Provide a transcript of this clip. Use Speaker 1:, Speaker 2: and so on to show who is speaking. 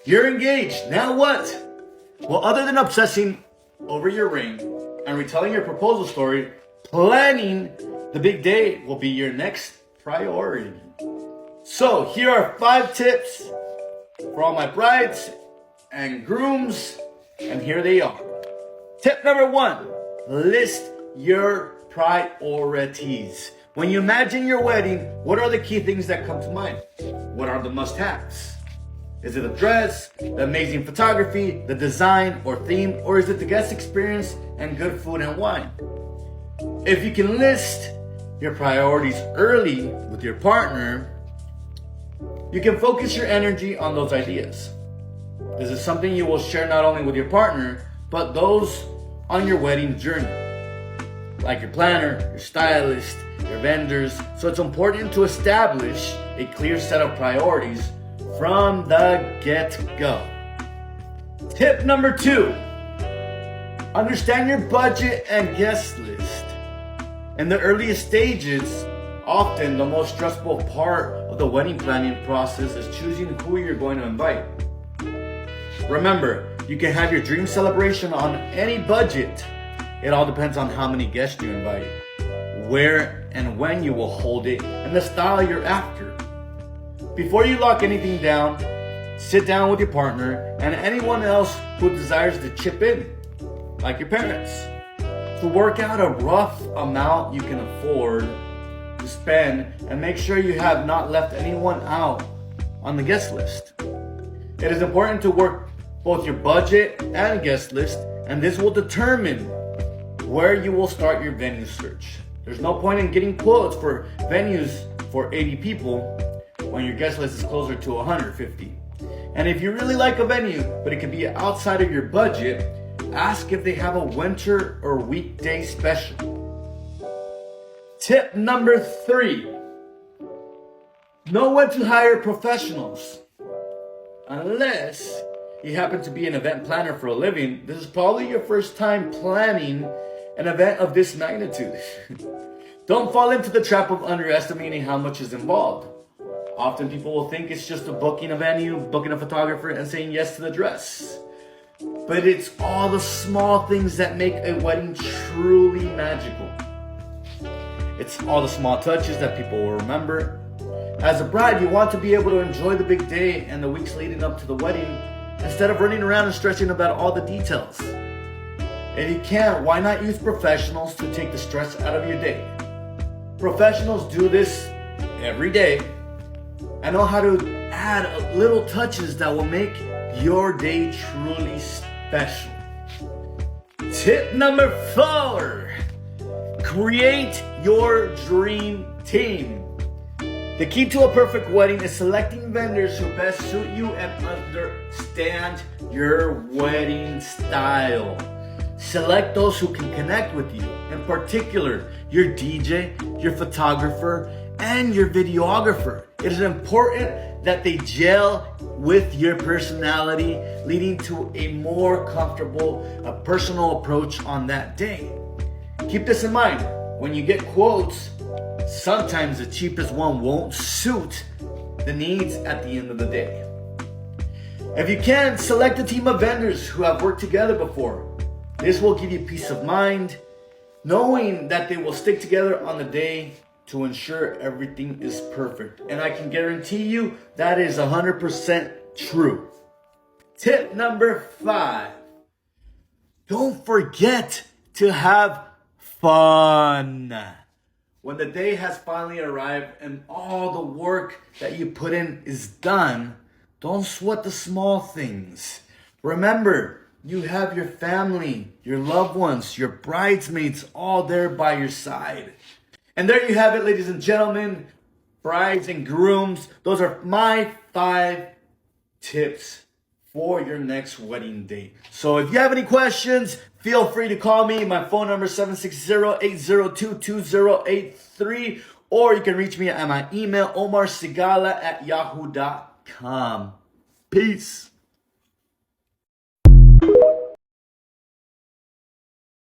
Speaker 1: You're engaged. Now what? Well, other than obsessing over your ring and retelling your proposal story, planning the big day will be your next priority. So here are 5 tips for all my brides and grooms, and here they are. Tip number 1, list your priorities. When you imagine your wedding, what are the key things that come to mind? What are the must-haves? Is it the dress, the amazing photography, the design or theme, or is it the guest experience and good food and wine? If you can list your priorities early with your partner, you can focus your energy on those ideas. This is something you will share not only with your partner, but those on your wedding journey, like your planner, your stylist, your vendors. So it's important to establish a clear set of priorities from the get-go. Tip number 2, understand your budget and guest list. In the earliest stages, often the most stressful part of the wedding planning process is choosing who you're going to invite. Remember, you can have your dream celebration on any budget. It all depends on how many guests you invite, where and when you will hold it, and the style you're after. Before you lock anything down, sit down with your partner and anyone else who desires to chip in, like your parents, to work out a rough amount you can afford to spend and make sure you have not left anyone out on the guest list. It is important to work both your budget and guest list, and this will determine where you will start your venue search. There's no point in getting quotes for venues for 80 people when your guest list is closer to 150. And if you really like a venue, but it can be outside of your budget, ask if they have a winter or weekday special. Tip number 3, know when to hire professionals. Unless you happen to be an event planner for a living, this is probably your first time planning an event of this magnitude. Don't fall into the trap of underestimating how much is involved. Often people will think it's just a booking a venue, booking a photographer, and saying yes to the dress. But it's all the small things that make a wedding truly magical. It's all the small touches that people will remember. As a bride, you want to be able to enjoy the big day and the weeks leading up to the wedding instead of running around and stressing about all the details. If you can't, why not use professionals to take the stress out of your day? Professionals do this every day and know how to add little touches that will make your day truly special. Tip number 4, create your dream team. The key to a perfect wedding is selecting vendors who best suit you and understand your wedding style. Select those who can connect with you, in particular, your DJ, your photographer, and your videographer. It is important that they gel with your personality, leading to a more comfortable, personal approach on that day. Keep this in mind. When you get quotes, sometimes the cheapest one won't suit the needs at the end of the day. If you can, select a team of vendors who have worked together before. This will give you peace of mind, knowing that they will stick together on the day to ensure everything is perfect. And I can guarantee you that is 100% true. Tip number 5, don't forget to have fun. When the day has finally arrived and all the work that you put in is done, don't sweat the small things. Remember, you have your family, your loved ones, your bridesmaids all there by your side. And there you have it, ladies and gentlemen, brides and grooms. Those are my 5 tips for your next wedding date. So if you have any questions, feel free to call me. My phone number is 760-802-2083. Or you can reach me at my email, omarsigala@yahoo.com. Peace.